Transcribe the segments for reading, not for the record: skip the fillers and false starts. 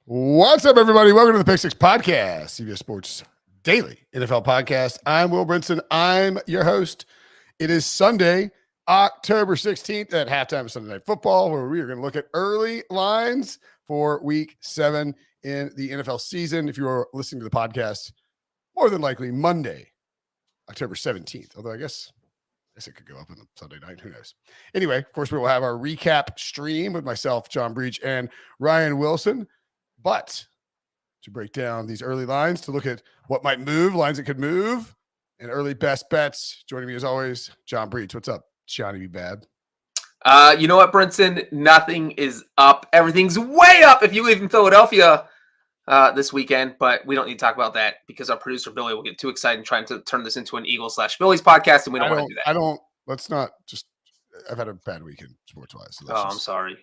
What's up, everybody? Welcome to the Pick Six Podcast, CBS Sports Daily NFL Podcast. I'm Will Brinson. I'm your host. It is Sunday, October 16th at halftime of Sunday Night Football, where we are going to look at early lines for Week 7 in the NFL season. If you are listening to the podcast, more than likely Monday, October 17th, although I guess it could go up on the Sunday night. Who knows? Anyway, of course, we will have our recap stream with myself, John Breech, and Ryan Wilson. But to break down these early lines, to look at what might move, lines that could move, and early best bets, joining me as always, John Breech. What's up, Johnny B. Bad? You know what, Brinson? Nothing is up. Everything's way up if you live in Philadelphia this weekend, but we don't need to talk about that because our producer, Billy, will get too excited trying to turn this into an Eagles/Phillies podcast, and we don't want to do that. Let's not just, I've had a bad weekend sports-wise. So I'm sorry.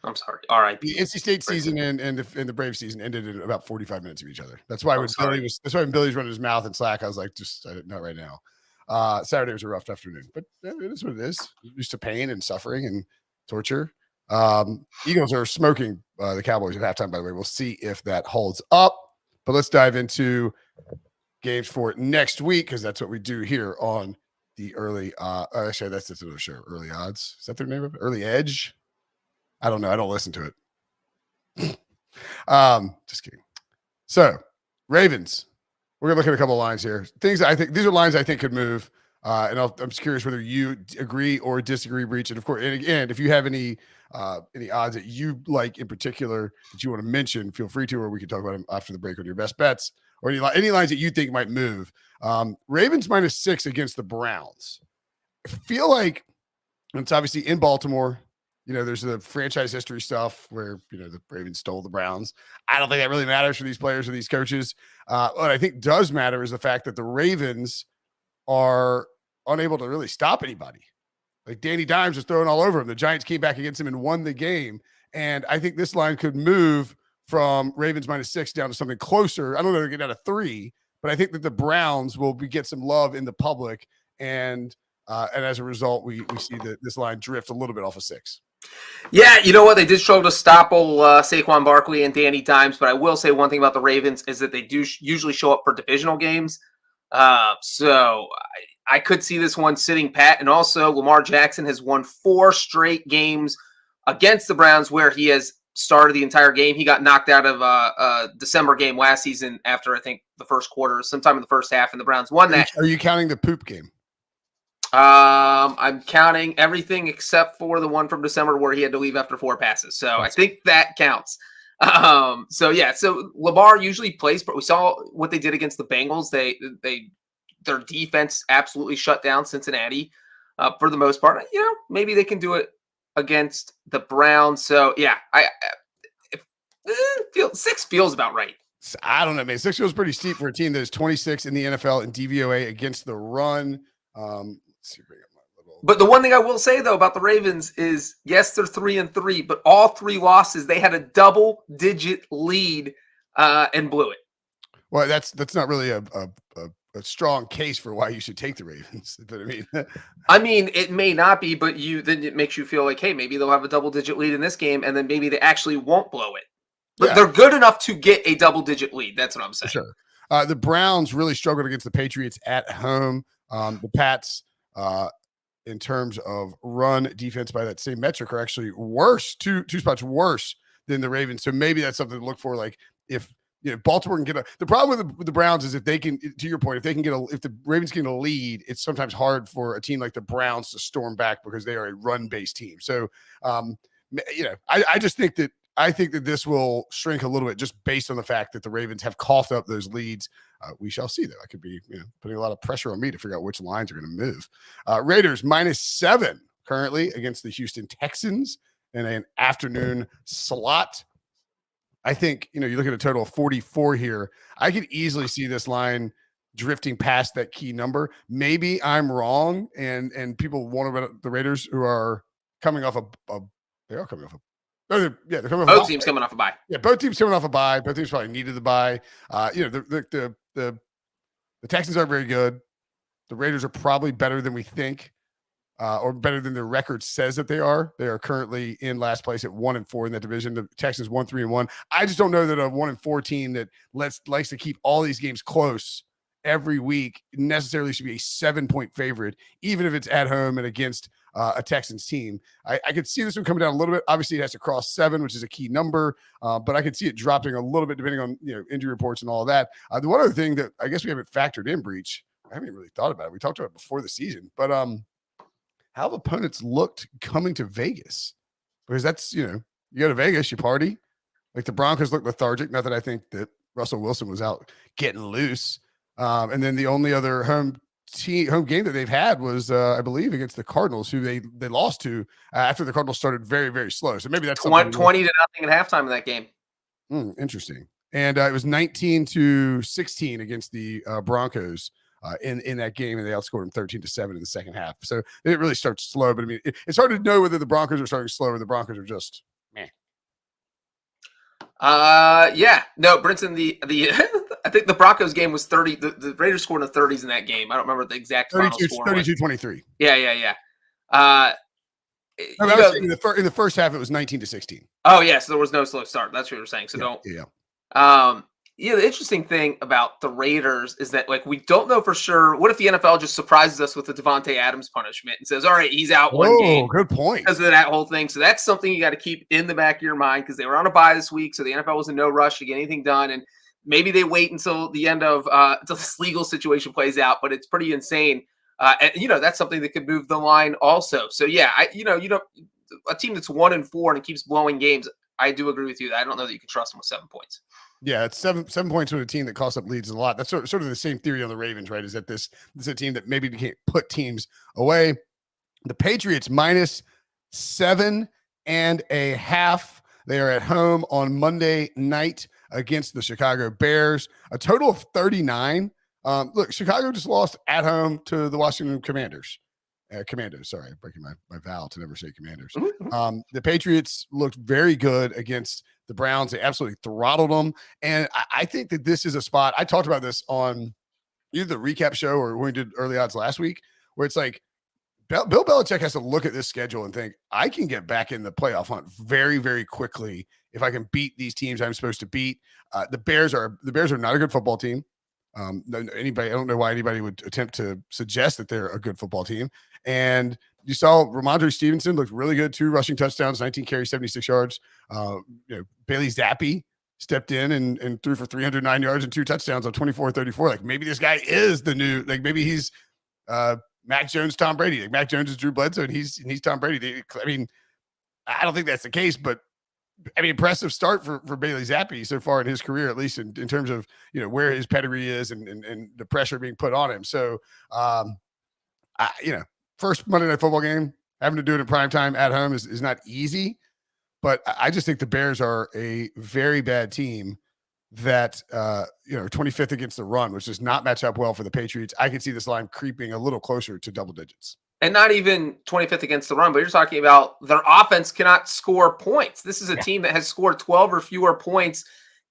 I'm sorry. All right. The NC State season and the Brave season ended in about 45 minutes of each other. That's why when Billy's running his mouth in Slack, I was like, not right now. Saturday was a rough afternoon, but it is what it is. Used to pain and suffering and torture. Eagles are smoking the Cowboys at halftime, by the way. We'll see if that holds up. But let's dive into games for next week, because that's what we do here on the early actually, that's another show. Early Odds. Is that their name of it? Early Edge? I don't know. I don't listen to it. Just kidding. So, Ravens. We're going to look at a couple of lines here. These are lines I think could move. And I'm just curious whether you agree or disagree, Breech. And of course, and again, if you have any odds that you like in particular that you want to mention, feel free to, or we can talk about them after the break on your best bets, or any lines that you think might move. Ravens -6 against the Browns. I feel like it's obviously in Baltimore. You know, there's the franchise history stuff where, the Ravens stole the Browns. I don't think that really matters for these players or these coaches. What I think does matter is the fact that the Ravens are unable to really stop anybody. Like Danny Dimes was throwing all over him. The Giants came back against him and won the game. And I think this line could move from Ravens -6 down to something closer. I don't know if they get down to 3, but I think that the Browns will get some love in the public. And as a result, we see that this line drift a little bit off of 6. Yeah, you know what? They did struggle to stop Saquon Barkley and Danny Dimes, but I will say one thing about the Ravens is that they do usually show up for divisional games. So I could see this one sitting pat. And also, Lamar Jackson has won 4 straight games against the Browns where he has started the entire game. He got knocked out of a December game last season after, I think, the first quarter, sometime in the first half, and the Browns won that. Are you counting the poop game? I'm counting everything except for the one from December where he had to leave after 4 passes. So I think that counts. So Lamar usually plays, but we saw what they did against the Bengals. Their defense absolutely shut down Cincinnati for the most part. Maybe they can do it against the Browns. So yeah, 6 feels about right. I don't know, man. 6 feels pretty steep for a team that is 26 in the NFL in DVOA against the run. But the one thing I will say though about the Ravens is, yes, they're 3-3, but all 3 losses they had a double-digit lead and blew it. Well, that's not really a strong case for why you should take the Ravens. But I mean, it may not be, but then it makes you feel like, hey, maybe they'll have a double-digit lead in this game, and then maybe they actually won't blow it. But they're good enough to get a double-digit lead. That's what I'm saying. For sure. The Browns really struggled against the Patriots at home. The Pats, in terms of run defense by that same metric, are actually worse, two spots worse than the Ravens. So maybe that's something to look for. Like if Baltimore can get the problem with the Browns is if they can, to your point, if the Ravens can get a lead, it's sometimes hard for a team like the Browns to storm back because they are a run-based team. So, I just think that this will shrink a little bit just based on the fact that the Ravens have coughed up those leads. We shall see, though. I could be putting a lot of pressure on me to figure out which lines are going to move. Raiders -7 currently against the Houston Texans in an afternoon slot. I think, you look at a total of 44 here. I could easily see this line drifting past that key number. Maybe I'm wrong, and people want about the Raiders who are coming off they are coming off they're coming off both teams coming off a bye. Yeah, both teams coming off a bye. Both teams probably needed the bye. The Texans aren't very good. The Raiders are probably better than we think. or better than their record says that they are. They are currently in last place at 1-4 in that division. The Texans 1-3-1. I just don't know that a 1-4 team that likes to keep all these games close every week necessarily should be a 7-point favorite, even if it's at home and against a Texans team. I could see this one coming down a little bit. Obviously, it has to cross 7, which is a key number, but I could see it dropping a little bit depending on injury reports and all of that. The one other thing that I guess we haven't factored in, Breech, I haven't really thought about it. We talked about it before the season, but how have opponents looked coming to Vegas? Because that's, you go to Vegas, you party. Like the Broncos look lethargic. Not that I think that Russell Wilson was out getting loose. And then the only other home game that they've had was, I believe, against the Cardinals, who they lost to after the Cardinals started very, very slow. So maybe that's 20 to nothing at halftime in that game. Interesting. And it was 19-16 against the Broncos in that game, and they outscored them 13-7 in the second half. So they didn't really start slow, but I mean, it's hard to know whether the Broncos are starting slow or the Broncos are just meh. Yeah, no, Brinson, the I think the Broncos game was 30. The Raiders scored in the 30s in that game. I don't remember the exact final score. 32-23. Yeah. In the first half, it was 19-16. Oh, yeah, so there was no slow start. That's what you were saying. So the interesting thing about the Raiders is that, like, we don't know for sure. What if the NFL just surprises us with the Devontae Adams punishment and says, all right, he's out one game. Good point. Because of that whole thing. So that's something you got to keep in the back of your mind, because they were on a bye this week, so the NFL was in no rush to get anything done. And maybe they wait until the end of until this legal situation plays out, but it's pretty insane. And that's something that could move the line also. So yeah, a team that's 1-4 and it keeps blowing games, I do agree with you. I don't know that you can trust them with 7 points. Yeah, it's seven points with a team that costs up leads a lot. That's sort of the same theory on the Ravens, right? Is that this is a team that maybe can't put teams away. The Patriots -7.5. They are at home on Monday night against the Chicago Bears. A total of 39. Look, Chicago just lost at home to the Washington Commandos. Sorry, I'm breaking my vow to never say Commanders. The Patriots looked very good against the Browns. They absolutely throttled them. And I think that this is a spot. I talked about this on either the recap show or when we did early odds last week, where it's like Bill Belichick has to look at this schedule and think, I can get back in the playoff hunt very, very quickly if I can beat these teams I'm supposed to beat. The Bears are not a good football team. I don't know why anybody would attempt to suggest that they're a good football team. And you saw Ramondre Stevenson looked really good, 2 rushing touchdowns, 19 carries, 76 yards. Bailey Zappi stepped in and threw for 309 yards and 2 touchdowns on 24-34. Like, maybe this guy is the new, like, maybe he's Mac Jones, Tom Brady. Like, Mac Jones is Drew Bledsoe and he's Tom Brady. I mean, I don't think that's the case, but I mean, impressive start for Bailey Zappi so far in his career, at least in terms of, where his pedigree is and the pressure being put on him. So, first Monday Night Football game, having to do it in prime time at home is not easy, but I just think the Bears are a very bad team that, 25th against the run, which does not match up well for the Patriots. I could see this line creeping a little closer to double digits. And not even 25th against the run, but you're talking about their offense cannot score points. This is a team that has scored 12 or fewer points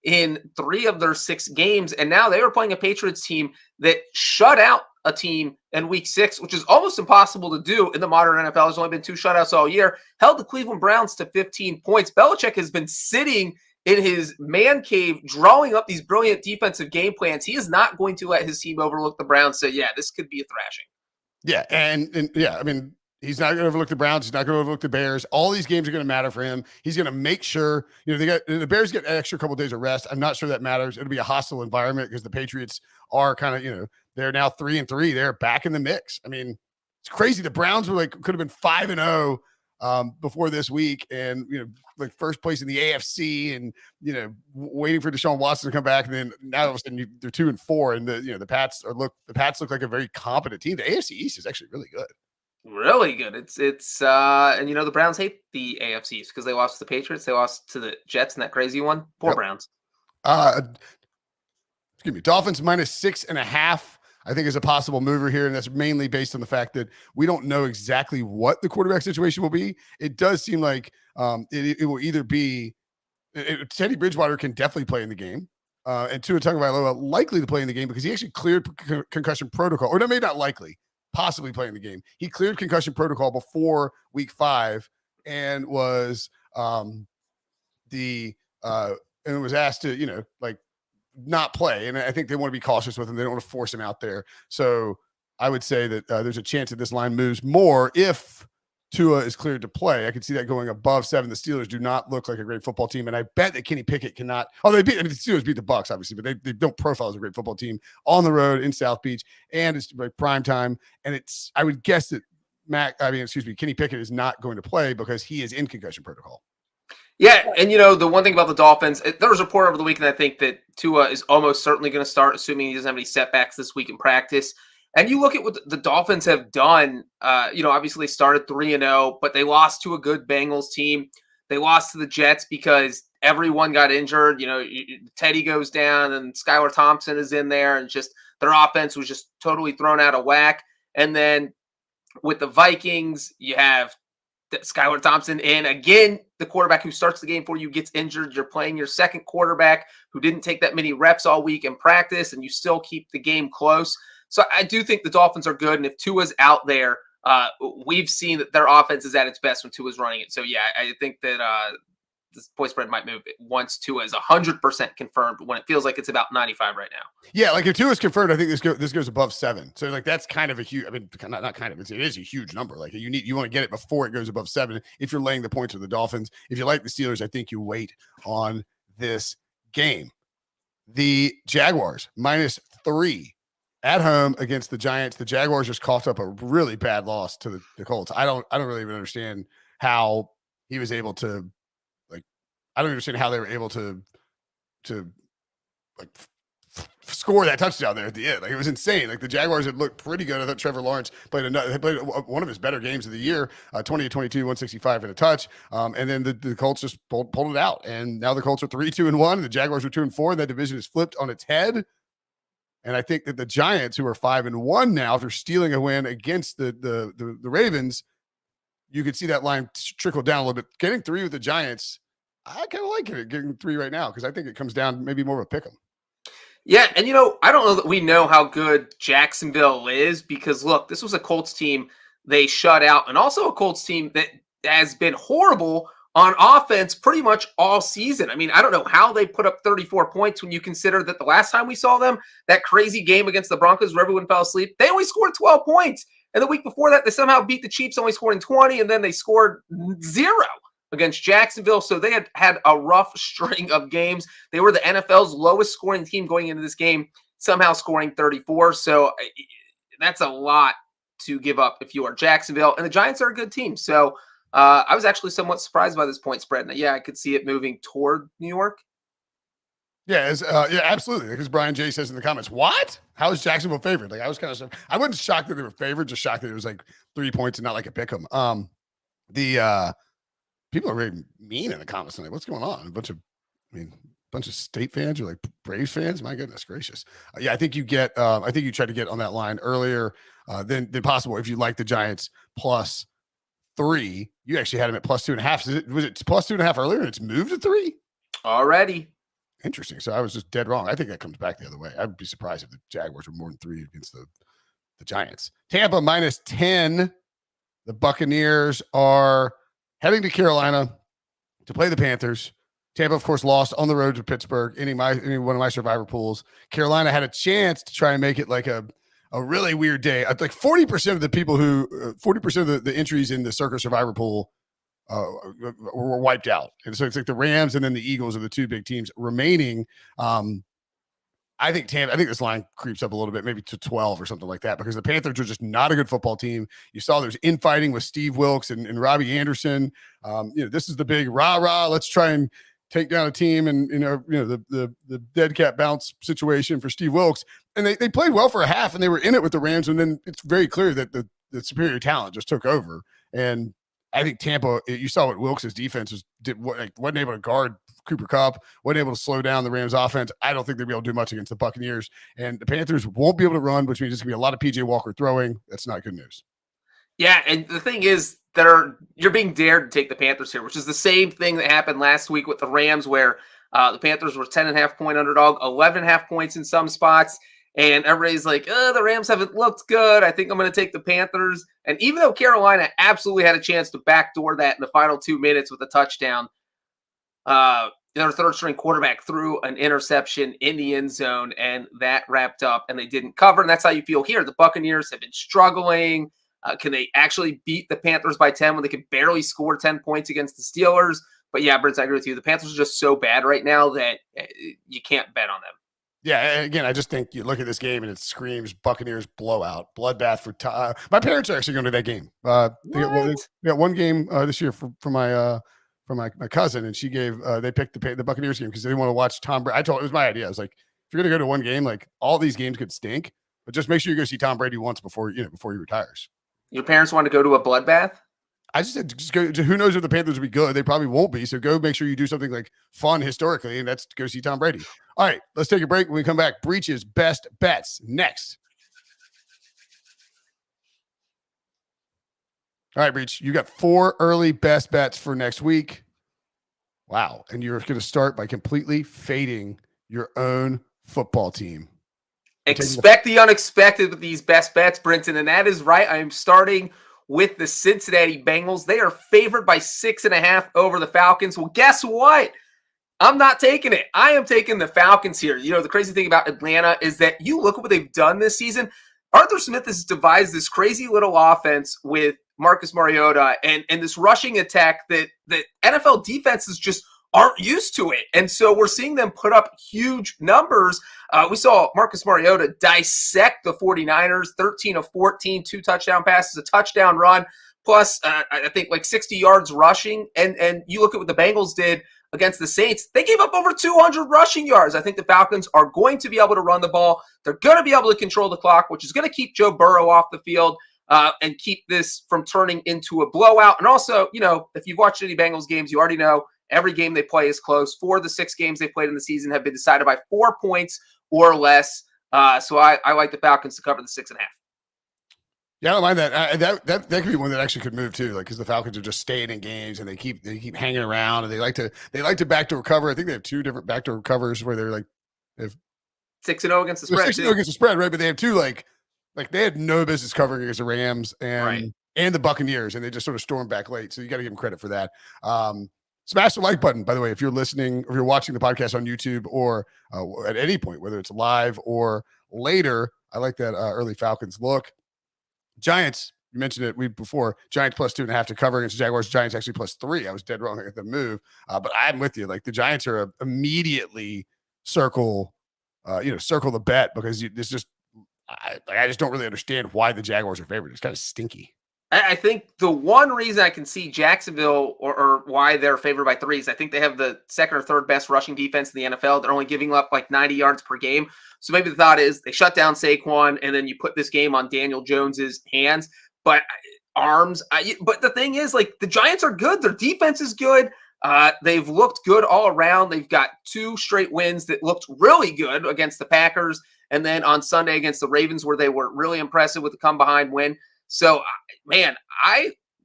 in 3 of their 6 games. And now they were playing a Patriots team that shut out a team in week 6, which is almost impossible to do in the modern NFL. There's only been 2 shutouts all year. Held the Cleveland Browns to 15 points. Belichick has been sitting in his man cave, drawing up these brilliant defensive game plans. He is not going to let his team overlook the Browns. So yeah, this could be a thrashing. Yeah, and yeah, I mean, he's not going to overlook the Browns. He's not going to overlook the Bears. All these games are going to matter for him. He's going to make sure, the Bears get an extra couple of days of rest. I'm not sure that matters. It'll be a hostile environment because the Patriots are kind of, they're now 3-3. They're back in the mix. I mean, it's crazy. The Browns were could have been 5-0 before this week, and first place in the AFC, and waiting for Deshaun Watson to come back, and then now all of a sudden they're 2-4, and the Pats look like a very competent team. The AFC East is actually really good. Really good. It's and the Browns hate the AFC East because they lost to the Patriots, they lost to the Jets in that crazy one. Poor Browns. Excuse me. Dolphins -6.5. I think is a possible mover here, and that's mainly based on the fact that we don't know exactly what the quarterback situation will be. It does seem like it will either be Teddy Bridgewater can definitely play in the game, and Tua Tagovailoa likely to play in the game because he actually cleared concussion protocol. Or no, maybe not likely. possibly playing the game. He cleared concussion protocol before week 5 and was and was asked to, not play. And I think they want to be cautious with him. They don't want to force him out there. So I would say that there's a chance that this line moves more if Tua is cleared to play. I could see that going above 7. The Steelers do not look like a great football team, and I bet that Kenny Pickett cannot. Oh, the Steelers beat the Bucs, obviously, but they don't profile as a great football team on the road in South Beach, and it's like prime time. And I would guess that Kenny Pickett is not going to play because he is in concussion protocol. Yeah, and the one thing about the Dolphins, there was a report over the weekend, I think, that Tua is almost certainly going to start, assuming he doesn't have any setbacks this week in practice. And you look at what the Dolphins have done. Obviously they started 3-0, but they lost to a good Bengals team. They lost to the Jets because everyone got injured. Teddy goes down, and Skylar Thompson is in there, and just their offense was just totally thrown out of whack. And then with the Vikings, you have Skylar Thompson, and again, the quarterback who starts the game for you gets injured. You're playing your second quarterback who didn't take that many reps all week in practice, and you still keep the game close. So I do think the Dolphins are good, and if Tua's out there, we've seen that their offense is at its best when Tua's running it. So yeah, I think that this point spread might move once Tua is 100% confirmed, when it feels like it's about 95 right now. Yeah, like if Tua is confirmed, I think this goes above 7. So like that's kind of a huge. I mean, not kind of. It is a huge number. Like you want to get it before it goes above 7. If you're laying the points with the Dolphins, if you like the Steelers, I think you wait on this game. The Jaguars -3 at home against the Giants. The Jaguars just coughed up a really bad loss to the Colts. I don't really even understand how he was able to. I don't understand how they were able to score that touchdown there at the end. Like, it was insane. Like, the Jaguars had looked pretty good. I thought Trevor Lawrence played one of his better games of the year, 20-22, 165 and a touch. And then the Colts just pulled it out. And now the Colts are 3-2-1. And the Jaguars are 2-4. And that division is flipped on its head. And I think that the Giants, who are 5-1 now, after stealing a win against the Ravens, you could see that line trickle down a little bit. Getting 3 with the Giants, I kind of like it getting 3 right now, because I think it comes down maybe more of a pick 'em. Yeah, and I don't know that we know how good Jacksonville is, because look, this was a Colts team they shut out, and also a Colts team that has been horrible on offense pretty much all season. I mean, I don't know how they put up 34 points when you consider that the last time we saw them, that crazy game against the Broncos where everyone fell asleep, they only scored 12 points. And the week before that, they somehow beat the Chiefs, only scoring 20, and then they scored 0 against Jacksonville. So they had a rough string of games. They were the NFL's lowest scoring team going into this game, somehow scoring 34. So that's a lot to give up if you are Jacksonville. And the Giants are a good team. So I was actually somewhat surprised by this point spread. And yeah, I could see it moving toward New York. Yeah, absolutely. Because Brian J says in the comments, what? How is Jacksonville favored? Like, I was kind of, I wasn't shocked that they were favored, just shocked that it was like 3 points and not like a pick 'em. People are really mean in the comments tonight. What's going on? A bunch of State fans or like Braves fans. My goodness gracious. Yeah, I think you tried to get on that line earlier than possible. If you like the Giants +3, you actually had them at +2.5. Was it +2.5 earlier and it's moved to 3 already? Interesting. So I was just dead wrong. I think that comes back the other way. I'd be surprised if the Jaguars were more than 3 against the Giants. Tampa -10. The Buccaneers are heading to Carolina to play the Panthers. Tampa, of course, lost on the road to Pittsburgh, any one of my survivor pools. Carolina had a chance to try and make it like a really weird day. Like 40% of the people 40% of the entries in the Circa survivor pool were wiped out. And so it's like the Rams and then the Eagles are the 2 big teams remaining. I think this line creeps up a little bit, maybe to 12 or something like that, because the Panthers are just not a good football team. You saw there's infighting with Steve Wilkes and Robbie Anderson. This is the big rah-rah. Let's try and take down a team, and the dead cat bounce situation for Steve Wilkes. And they played well for a half, and they were in it with the Rams. And then it's very clear that the superior talent just took over. And I think Tampa, you saw what Wilkes' defense wasn't able to guard Cooper Kupp, wasn't able to slow down the Rams offense. I don't think they'll be able to do much against the Buccaneers, and the Panthers won't be able to run, which means it's going to be a lot of PJ Walker throwing. That's not good news. Yeah, and the thing is, you're being dared to take the Panthers here, which is the same thing that happened last week with the Rams, where the Panthers were 10.5 point underdog, 11.5 points in some spots. And everybody's like, the Rams haven't looked good. I think I'm going to take the Panthers. And even though Carolina absolutely had a chance to backdoor that in the final 2 minutes with a touchdown, their third string quarterback threw an interception in the end zone, and that wrapped up, and they didn't cover. And that's how you feel here. The Buccaneers have been struggling. Can they actually beat the Panthers by 10 when they could barely score 10 points against the Steelers? But yeah, Brent, I agree with you. The Panthers are just so bad right now that you can't bet on them. Yeah, again, I just think you look at this game and it screams Buccaneers blowout, bloodbath for my parents are actually going to that game. They got one game this year for my cousin, and she gave they picked the Buccaneers game because they didn't want to watch Tom Brady. I told it was my idea. I was like, if you're going to go to one game, like all these games could stink, but just make sure you go see Tom Brady once before he retires. Your parents want to go to a bloodbath? I just said, just go. Who knows if the Panthers will be good? They probably won't be. So go make sure you do something like fun historically, and that's go see Tom Brady. All right, let's take a break. When we come back, Breech's best bets next. All right, Breech, you got 4 early best bets for next week. Wow. And you're going to start by completely fading your own football team. Expect the unexpected with these best bets, Brinson. And that is right. I am starting with the Cincinnati Bengals. They are favored by 6.5 over the Falcons. Well, guess what? I'm not taking it. I am taking the Falcons here. You know, the crazy thing about Atlanta is that you look at what they've done this season. Arthur Smith has devised this crazy little offense with Marcus Mariota and this rushing attack that NFL defenses just aren't used to it. And so we're seeing them put up huge numbers. We saw Marcus Mariota dissect the 49ers, 13 of 14, 2 touchdown passes, a touchdown run, plus I think like 60 yards rushing. And you look at what the Bengals did against the Saints, they gave up over 200 rushing yards. I think the Falcons are going to be able to run the ball. They're going to be able to control the clock, which is going to keep Joe Burrow off the field and keep this from turning into a blowout. And also, you know, if you've watched any Bengals games, you already know every game they play is close. 4 of the 6 games they played in the season have been decided by 4 points or less. So I like the Falcons to cover the 6.5. Yeah, I don't mind that. That could be one that actually could move too, like because the Falcons are just staying in games and they keep hanging around and they like to backdoor cover. I think they have 2 different backdoor covers where they're like 6-0 against the spread. 6-0 against the spread, right? But they have 2 like they had no business covering against the Rams and the Buccaneers, and they just sort of stormed back late. So you got to give them credit for that. Smash the like button, by the way, if you're listening, if you're watching the podcast on YouTube or at any point, whether it's live or later. I like that early Falcons look. Giants, you mentioned it before. Giants plus 2.5 to cover against the Jaguars. Giants actually plus 3. I was dead wrong at the move, but I'm with you. Like the Giants are immediately circle the bet because it's just I just don't really understand why the Jaguars are favored. It's kind of stinky. I think the one reason I can see Jacksonville or why they're favored by 3 is I think they have the second or third best rushing defense in the NFL. They're only giving up like 90 yards per game. So maybe the thought is they shut down Saquon and then you put this game on Daniel Jones's hands. But but the thing is, like the Giants are good. Their defense is good. They've looked good all around. They've got 2 straight wins that looked really good against the Packers. And then on Sunday against the Ravens where they were really impressive with the come behind win. So, man,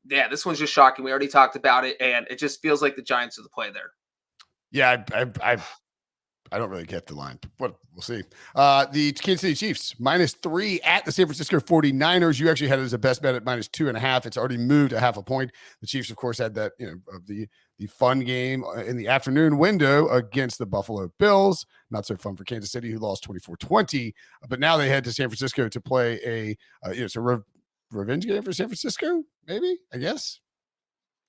this one's just shocking. We already talked about it, and it just feels like the Giants are the play there. Yeah, I don't really get the line, but we'll see. The Kansas City Chiefs -3 at the San Francisco 49ers. You actually had it as a best bet at -2.5. It's already moved a half a point. The Chiefs, of course, had that the fun game in the afternoon window against the Buffalo Bills. Not so fun for Kansas City, who lost 24-20. But now they head to San Francisco to play a revenge game for San Francisco, maybe, I guess.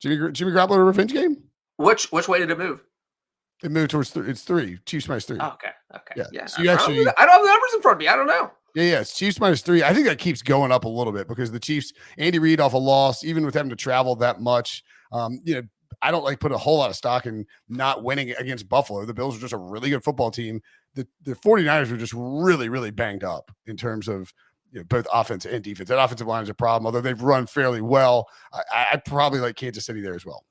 Jimmy Garoppolo revenge game? Which way did it move? It moved towards it's 3. Chiefs -3. Oh, okay. Yeah. So you I don't have the numbers in front of me. I don't know. Yeah. It's Chiefs -3. I think that keeps going up a little bit because the Chiefs, Andy Reid off a loss, even with having to travel that much, I don't put a whole lot of stock in not winning against Buffalo. The Bills are just a really good football team. The 49ers are just really, really banged up in terms of both offense and defense. That offensive line is a problem, although they've run fairly well. I'd probably like Kansas City there as well.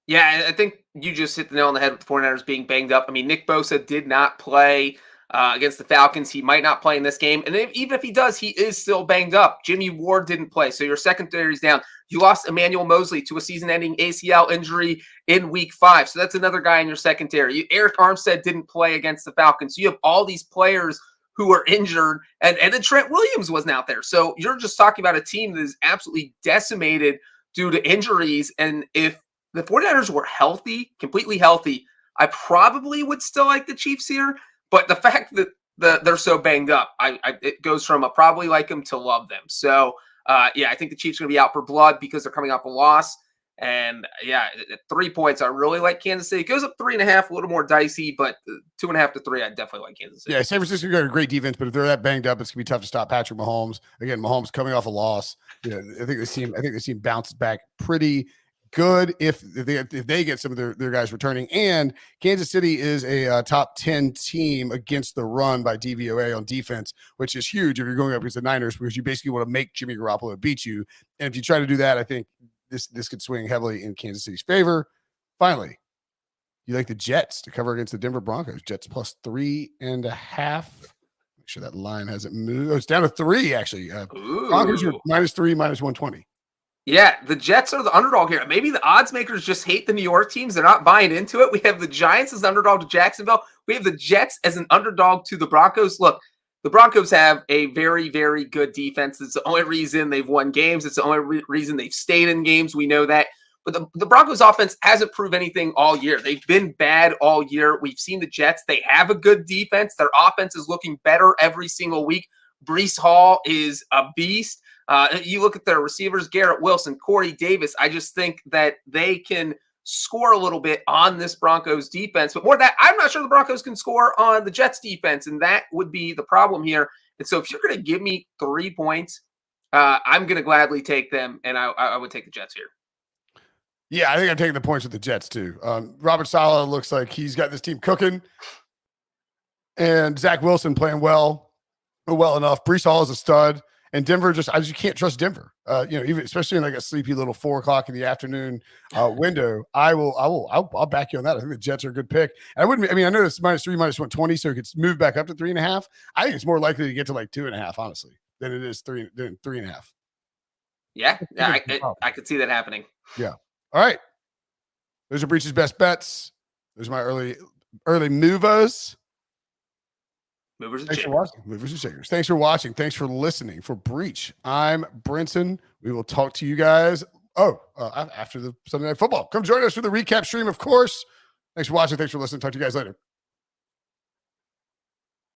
Yeah, I think you just hit the nail on the head with the 49ers being banged up. I mean, Nick Bosa did not play against the Falcons. He might not play in this game. And even if he does, he is still banged up. Jimmy Ward didn't play. So your secondary is down. You lost Emmanuel Mosley to a season-ending ACL injury in Week 5. So that's another guy in your secondary. Eric Armstead didn't play against the Falcons. So you have all these players who were injured, and then Trent Williams wasn't out there. So you're just talking about a team that is absolutely decimated due to injuries. And if the 49ers were healthy, completely healthy, I probably would still like the Chiefs here. But the fact that they're so banged up, it goes from a probably like them to love them. So, I think the Chiefs are going to be out for blood because they're coming off a loss. And at 3 points, I really like Kansas City. It goes up 3.5, a little more dicey, but 2.5 to 3, I definitely like Kansas City. Yeah, San Francisco got a great defense, but if they're that banged up, it's gonna be tough to stop Patrick Mahomes. Again, Mahomes coming off a loss. I think the team bounces back pretty good if they get some of their guys returning. And Kansas City is a top 10 team against the run by DVOA on defense, which is huge if you're going up against the Niners, because you basically want to make Jimmy Garoppolo beat you. And if you try to do that, I think this could swing heavily in Kansas City's favor. Finally, you like the Jets to cover against the Denver Broncos. Jets plus 3.5. Make sure that line hasn't moved. Oh, it's down to 3, actually. Broncos are -3, -120. Yeah, the Jets are the underdog here. Maybe the odds makers just hate the New York teams. They're not buying into it. We have the Giants as underdog to Jacksonville. We have the Jets as an underdog to the Broncos. Look, the Broncos have a very, very good defense. It's the only reason they've won games. It's the only reason they've stayed in games. We know that. But the Broncos offense hasn't proved anything all year. They've been bad all year. We've seen the Jets. They have a good defense. Their offense is looking better every single week. Breece Hall is a beast. You look at their receivers, Garrett Wilson, Corey Davis. I just think that they can score a little bit on this Broncos defense. But more than that, I'm not sure the Broncos can score on the Jets defense, and that would be the problem here. And so if you're going to give me 3 points, I'm going to gladly take them, and I would take the Jets here. Yeah, I think I'm taking the points with the Jets too. Robert Saleh looks like he's got this team cooking, and Zach Wilson playing well enough. Breece Hall is a stud, and Denver I just can't trust Denver. Even especially in like a sleepy little 4:00 in the afternoon window. I'll back you on that. I think the Jets are a good pick. And I know it's -3, -120, so it gets moved back up to 3.5. I think it's more likely to get to like 2.5, honestly, than it is 3.5. Yeah, I could see that happening. Yeah. All right. Those are Breech's best bets. Those are my early movers. Movers and Thanks shakers. for watching. Movers and shakers. Thanks for watching. Thanks for listening. For Breech, I'm Brinson. We will talk to you guys after the Sunday Night Football. Come join us for the recap stream, of course. Thanks for watching. Thanks for listening. Talk to you guys later.